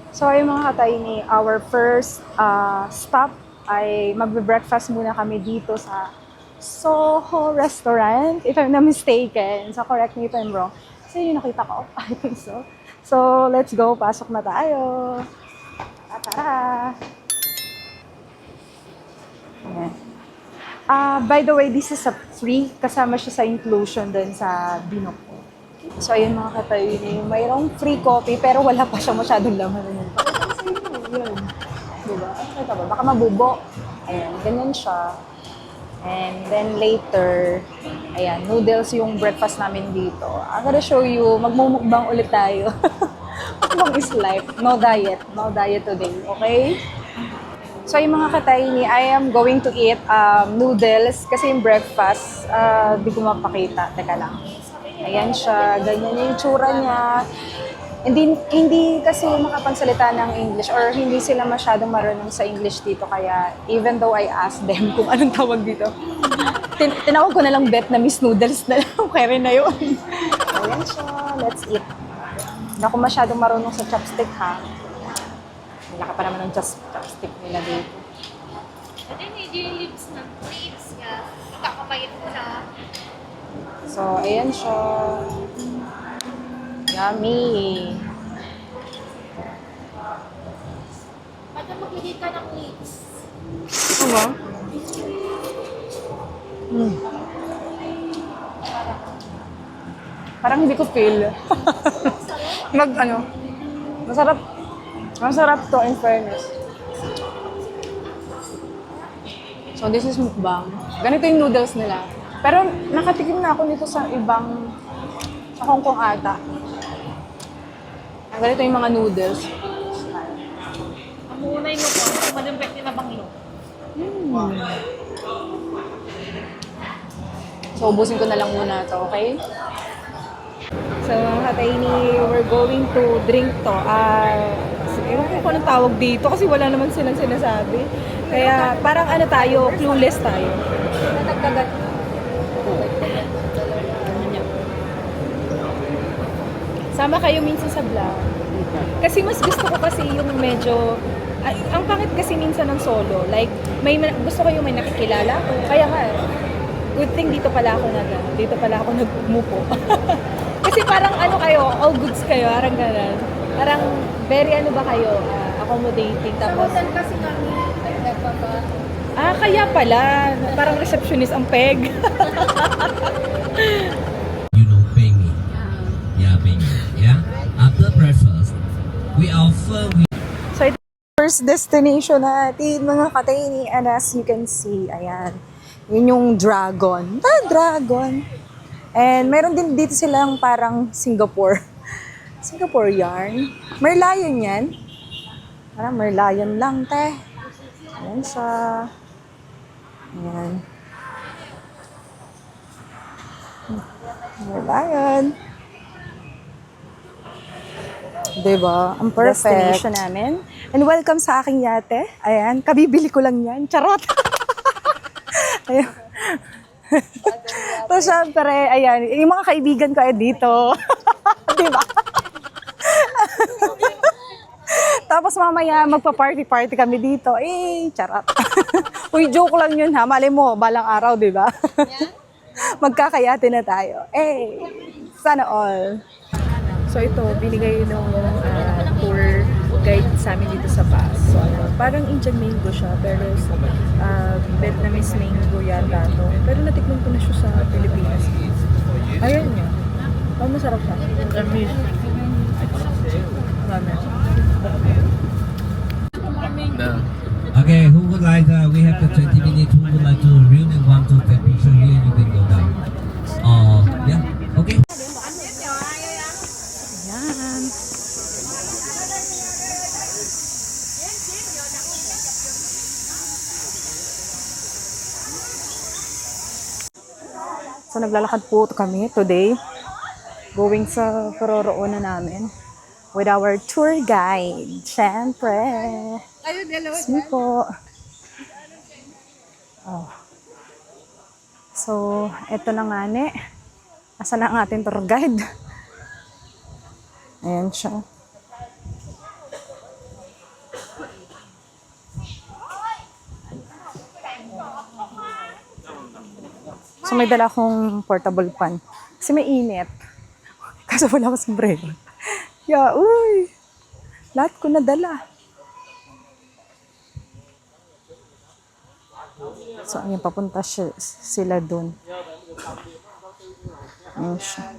So ayun mga ka-tiny, our first stop ay magbe-breakfast muna kami dito sa Soho Restaurant, if I'm not mistaken. So correct me if I'm wrong. So yun yung nakita ko, I think so. So let's go, pasok na tayo. Tara! Ayan. By the way, this is a free, kasama siya sa inclusion dun sa Binok ko. So ayun mga ka-tiny, mayroong free coffee pero wala pa siya masyadong laman. Yun. Diba? Ito ba? Baka mabubo. Ayan, ganyan siya. And then later, ayan, noodles yung breakfast namin dito. I'm gonna show you, magmumukbang ulit tayo. Mukbang is life. No diet. No diet today. Okay? So yung mga ka-tiny, I am going to eat noodles kasi yung breakfast, di ko mapakita. Teka lang. Ayan siya. Ganyan yung tsura niya. Hindi kasi makapagsalita ng English or hindi sila masyadong marunong sa English dito. Kaya even though I asked them kung anong tawag dito, tinawag ko na lang Vietnamese noodles na lang. Okay rin na yun. Ayan siya. Let's eat. Hindi ako masyadong marunong sa chopstick ha. Wala ka pa naman ng chopstick nila dito. Pwede hindi yung lips nga. Kakamayin mo na. So, ayan siya. Yummy! Pwede maglagay ka ng lips. Ano? Parang hindi ko feel. Masarap. Masarap to in fairness. So, this is mukbang. Ganito yung noodles nila. Pero nakatikim na ako nito sa ibang, sa Hong Kong ata. Ganito yung mga noodles. Ang unay mo po, malumpet ni Mabanglo. So, ubusin ko na lang muna to, okay? So, mga ka-tiny, we're going to drink to. Ewan ko kung anong tawag dito kasi wala naman silang sinasabi. Kaya parang ano tayo, clueless tayo. Natagdagat. Sama kayo minsan sa vlog. Kasi mas gusto ko kasi yung medyo, ang pangit kasi minsan ng solo. Like, gusto ko yung may nakikilala ko. Kaya nga, good thing dito pala ako nagmupo. Kasi parang ano kayo, all goods kayo, parang gano'n. Parang very ano ba kayo, accommodating. Tapos, Sa hotel kasi kami, nagpapa. kaya pala, parang receptionist ang peg. You know, pay me. Yeah, pay me. Yeah. After breakfast, we offer. So, ito yung first destination natin, mga ka-tiny. And as you can see, ayan, yun yung dragon. Dragon! And meron din dito silang parang Singapore yarn. Merlion yan. Parang Merlion lang, te. Ayan siya. Ayan. Merlion. Diba? Ang perfect. Destination namin. And welcome sa aking yate. Ayan, kabibili ko lang yan. Charot! Ayan. So, syempre, ayan, yung mga kaibigan ko ay dito. Diba? Tapos mamaya, magpa-party-party kami dito. Charot. Uy, joke lang yun ha. Malay mo, balang araw, diba? Magkakayate na tayo. Sana all. So ito, binigay ng tour guide sa amin dito sa bus. So parang Indian mango siya, pero Vietnamese mango yata to. Pero natikman ko na siya sa Pilipinas. Ayan niya. Masarap siya. Vietnamese. Okay, who would like? We have the 20 minutes. Who would like to really want to take picture here? You can go down. Yeah. Okay. Ayan. So naglalakad po kami today. Going sa paroroonan namin. With our tour guide. Siyempre. Sige po. So, eto na nga ni. Asa na ang ating tour guide? Ayan siya. So may dala akong portable pan. Kasi may init. Kaso wala akong sombrero. Yeah, uy! Lahat ko nadala. So, ayun, papunta sila dun. Ayun siya.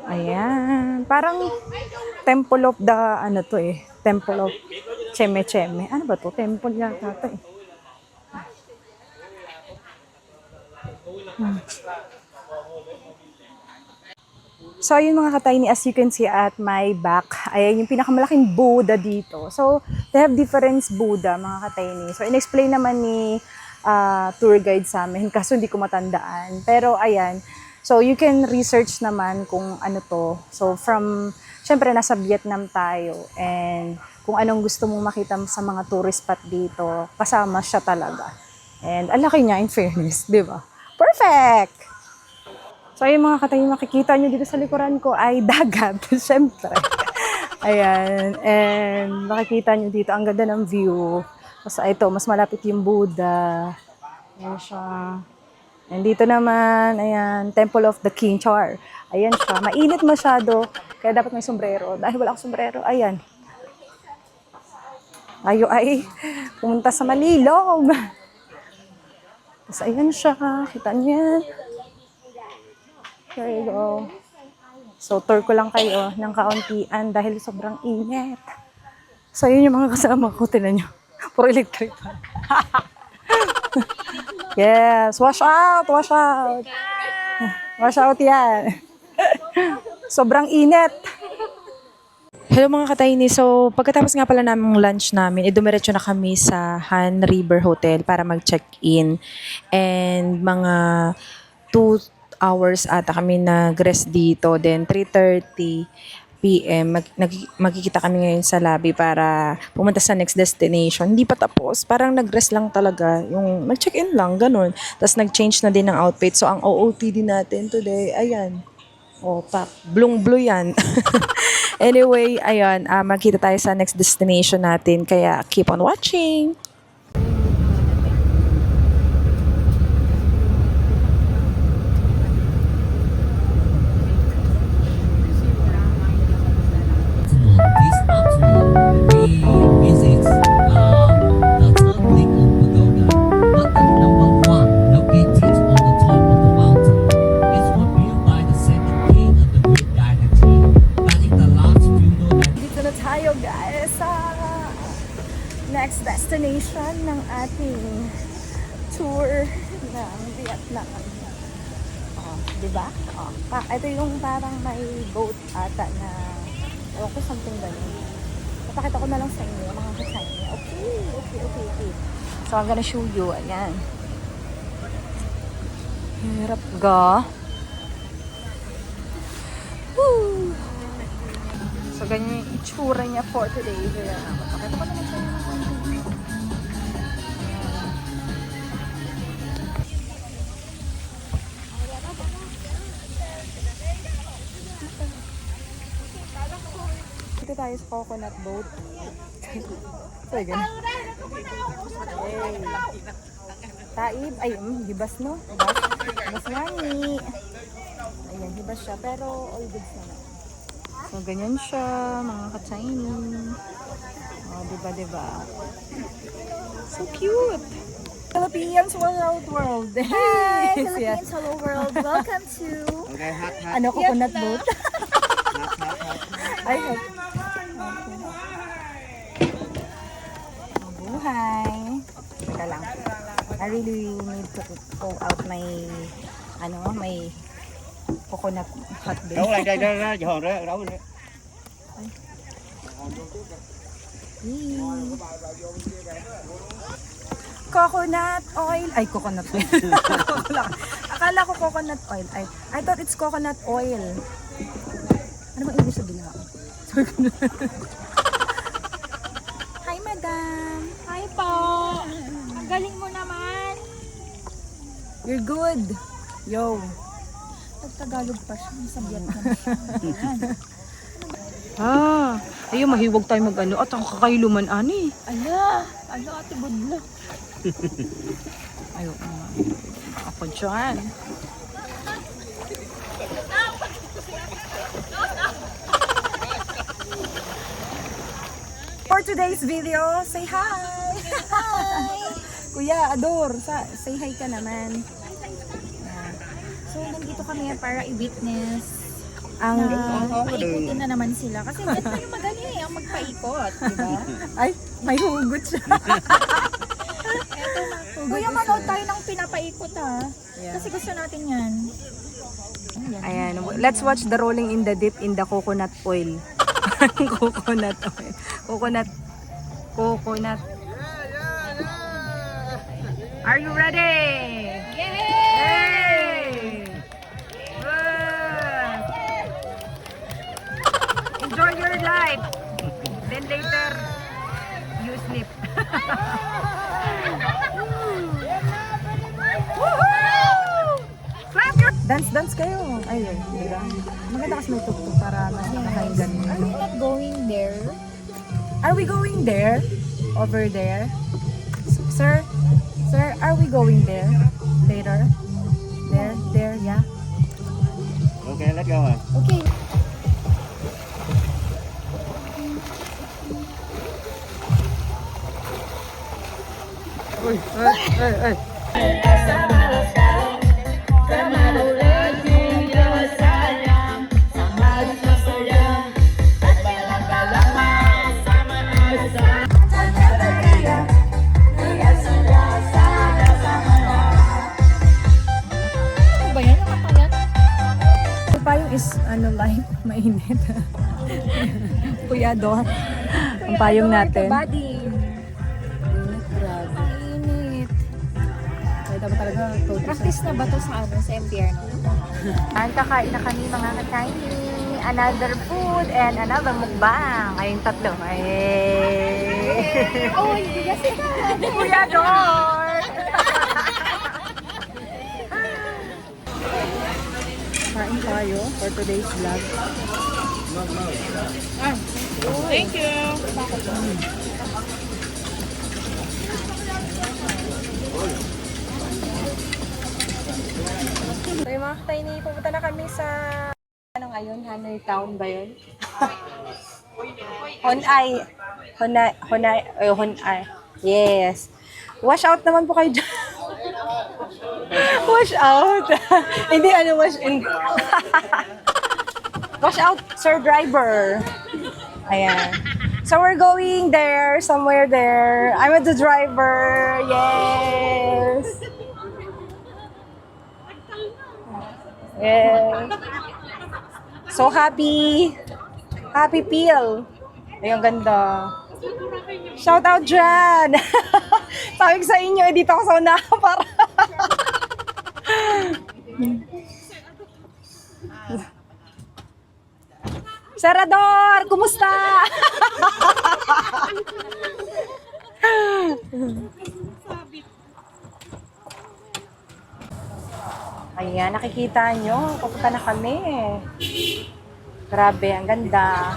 Ayan. Parang Temple of the, ano to eh. Temple of Cheme Cheme. Ano ba to? Temple yata to eh. So, ayun mga katayni, as you can see at my back, ayan yung pinakamalaking Buddha dito. So, they have different Buddha, mga katayni. So, in-explain naman ni tour guide sa amin, kaso hindi ko matandaan. Pero, ayan, so you can research naman kung ano to. So, syempre, nasa Vietnam tayo. And kung anong gusto mong makita sa mga tourist spot dito, kasama siya talaga. And ang laki niya, in fairness, di ba? Perfect! So, ayun mga katay, makikita nyo dito sa likuran ko ay dagat, syempre. Ayan, and makikita nyo dito, ang ganda ng view. Tapos ito, mas malapit yung Buddha. Ayan siya. And dito naman, ayan, Temple of the King Char. Ayan siya, mainit masyado, kaya dapat may sombrero. Dahil wala akong sombrero, ayan. Tayo ay pumunta sa Malilog. Tapos ayan siya, kita niyo yan. There you go. So, tour ko lang kayo ng kauntian dahil sobrang init. So, yun yung mga kasama ko. Tinan nyo. Puro electric fan. Yes. Wash out. Wash out. Wash out yan. Sobrang init. Hello mga katayni. So, pagkatapos nga pala naming lunch namin, dumiretso na kami sa Han River Hotel para mag-check-in. And mga 2 hours ata kami nag-rest dito. Then 3:30 p.m. Magkikita kami ngayon sa lobby para pumunta sa next destination. Hindi pa tapos. Parang nag-rest lang talaga. Yung nag-check-in lang, ganun. Tapos nag-change na din ng outfit. So ang OOTD natin today, ayan. Oh, pak. Blue yan. Anyway, ayan. Magkita tayo sa next destination natin. Kaya keep on watching. This afternoon, we visit the third lake of Pagoda, but the number one, located on the top of the mountain, is one built by the second king of the Greek dynasty, planning the last feudal dynasty. Dito na tayo guys sa next destination ng ating tour ng Vietnam. Oh, di ba? Oh, ito yung parang may boat ata na okay, something ganun. Papakita ko na lang sa inyo, mga kasayni. Okay. So, I'm gonna show you. Ayan. Hirap ga. Woo! So, ganyan yung itsura niya for today. Kaya, papakita ko naman sa inyo. Dito tayo sa coconut boat. So, ganun. Hey. Taib. Ay, hibas no? Hibas nga ni. Ayan, hibas siya. Pero all goods naman. So, ganyan siya, mga ka-Chinese. Oh, diba? So cute! Philippines World! Hi, Yes. Philippines Hello World. Welcome to Ano, coconut boat? Ay, buhay. Teka lang. I really need to go out my coconut hot day. Đâu lại đây ra giòn ra đâu nữa. Coconut oil. Ay, coconut oil. Akala ko coconut oil. I thought it's coconut oil. Ano ba English na ginawa? Hi, madam. Hi po. Ang galing mo naman. You're good. Yo. Tagalog pa siya. Sa Vietnam. Ayun, mahiwag tayo mag-ano. At ako kakailuman, ani. Ala, ate budlo. Ayoko nga. Ako dyan. For today's video, say hi! Hi! Kuya, Ador, say hi ka naman. So, nandito kami para i-witness Ang, na paikutin na naman sila. Kasi ganito yung magaling ang magpaikot, di ba? ay, may hugot siya. Kuya, manood tayo ng pinapaikot ha. Yeah. Kasi gusto natin yan. Ayan, let's watch the rolling in the dip in the coconut oil. Coconut oil. Coconut. Are you ready? Yay! Good. Enjoy your life. Then later, you sleep. Woohoo! Clap your... Dance kayo. Ayun, di ba? Maganda kasi may tuktok para nakakainggan mo. Are we not going there? Are we going there? Over there? Sir? Sir, are we going there? Later? There, yeah. Okay, let's go. Okay. Ano ba yan? Ang kapalan? Yung payong is, light, mainit. Kuya Dor, ang payong natin. Body. Grabe. Init. Kaya dapat talaga Practice na ba to sa sa MPR? Kakain na kami mga kakaini. Another food and another mukbang. Ayun tatlo. Ay. Oh, hindi kasi Kuya Dor! Kain tayo for today's vlog. Thank you. So yung mga katay pupunta na kami sa ano ngayon, Hanoi Town ba yun? Honai. Yes. Wash out naman po kayo dyan. Wash out. Hindi wash in. Wash out, sir driver. Ayan. So we're going there, somewhere there. I'm the driver. Yes. Yes. So happy. Happy peel. Ayun, ganda. Shout out dyan. Sabi ko sa inyo, dito ako sa una para. Serador, kumusta? Ayan, nakikita nyo. Papunta na kami. Grabe, ang ganda.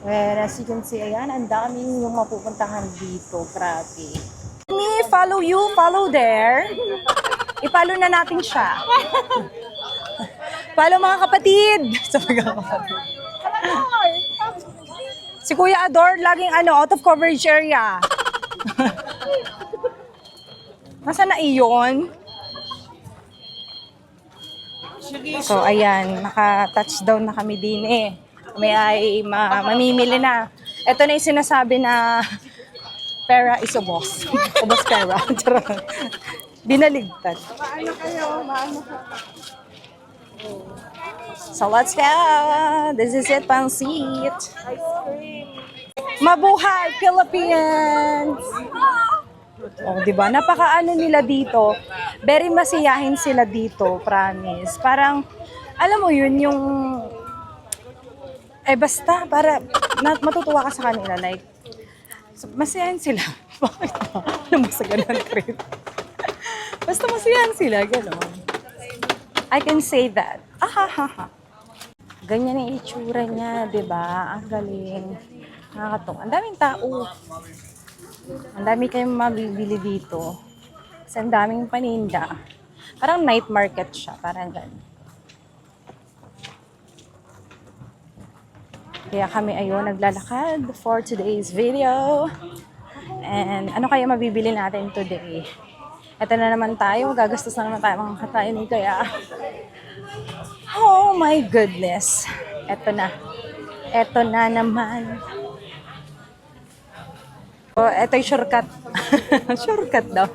Well, as you can see, ayan, ang daming yung mapupuntahan dito. Grabe. Me, follow you, follow there. I-follow na natin siya. Follow mga kapatid. Sabi ka kapatid. Si Kuya Ador, laging out of coverage area. Nasaan na iyon? So, ayan, naka-touchdown na kami din eh. May ay mamimili na. Ito na yung sinasabi na pera is a boss. Ubos pera. Binaligtad. Maano kayo? Maano ka? So let's go! This is it, pansit. Mabuhay, Philippines! Oh, di ba? Napakaano nila dito. Very masiyahin sila dito, promise. Parang, alam mo yun, yung basta, para matutuwa ka sa kanila. Like, masiyahin sila. Bakit ba? Ano ba sa ganun trip? Basta masiyahin sila, gano'n. I can say that. Ahahaha. Ganyan ang itsura niya, 'di ba? Ang galing. Nakakatuwa. Ang daming tao. Ang dami kayong mabibili dito. Kasi ang daming paninda. Parang night market siya, parang ganun. Kaya kami ayun naglalakad for today's video. And ano kaya mabibili natin today? Ito na naman tayo, gagastos na naman tayo mga katayin. Kaya, oh my goodness. Ito na. Ito na naman. Oh, ito yung shortcut. Shortcut daw.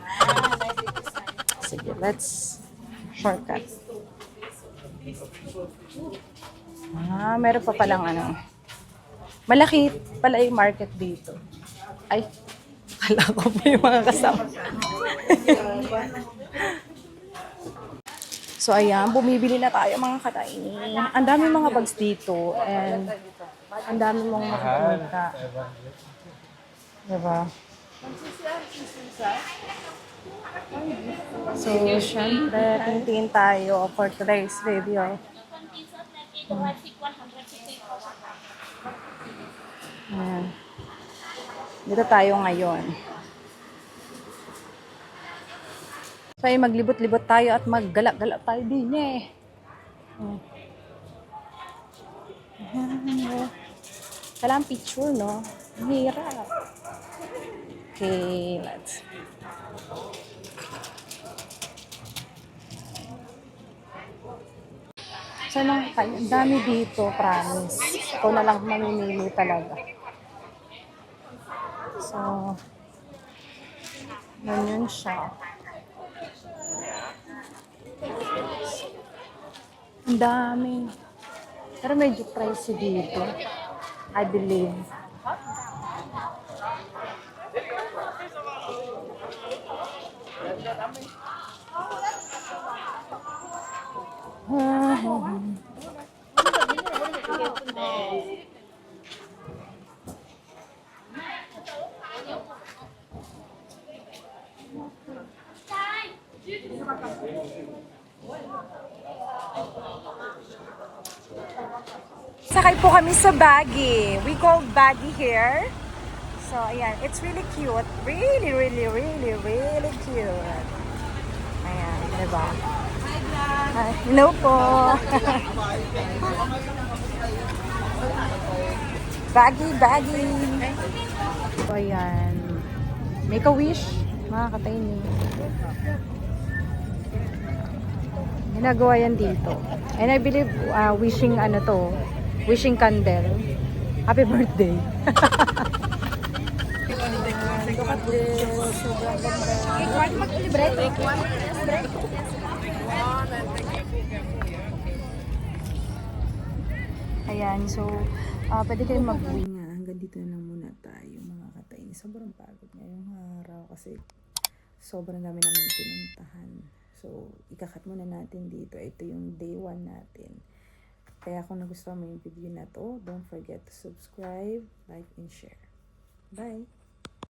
Sige, let's shortcut. Meron pa palang ano. Malaki pala yung market dito. Ay, kala ko po yung mga kasama. So ayan, bumibili na tayo mga kataini. Ang dami mga bags dito and ang dami mong makikita. Diba? So, syempre, tingin tayo for today's video. Ayan. Dito tayo ngayon. So, ay maglibot-libot tayo at maggala-gala tayo din eh. Kailangan picture, no? Hirap. Okay, let's. So, ang dami dito, promise. Ikaw na lang mamimili talaga. So, ganyan siya. Ang dami. Pero medyo pricey dito. I believe. Sakay po kami sa Baggy. We call Baggy here. So, ayan. It's really cute. Really, really, really, really cute. Ayan, diba? Hi, hello po. Baggy, Baggy. So, ayan. Make a wish. Mga katayin. Ginagawa yan dito. And I believe wishing ano to, wishing candle. Happy birthday. Look at this. Sobrang ganda. Ayan, so pwede kayong mag-uwi nga. Hanggang dito na lang muna tayo mga katayin. Sobrang pagod ngayong araw kasi sobrang dami namin pinuntahan. So, ikakat muna natin dito. Ito yung day 1 natin. Kaya kung nagustuhan mo yung video na to, don't forget to subscribe, like, and share. Bye!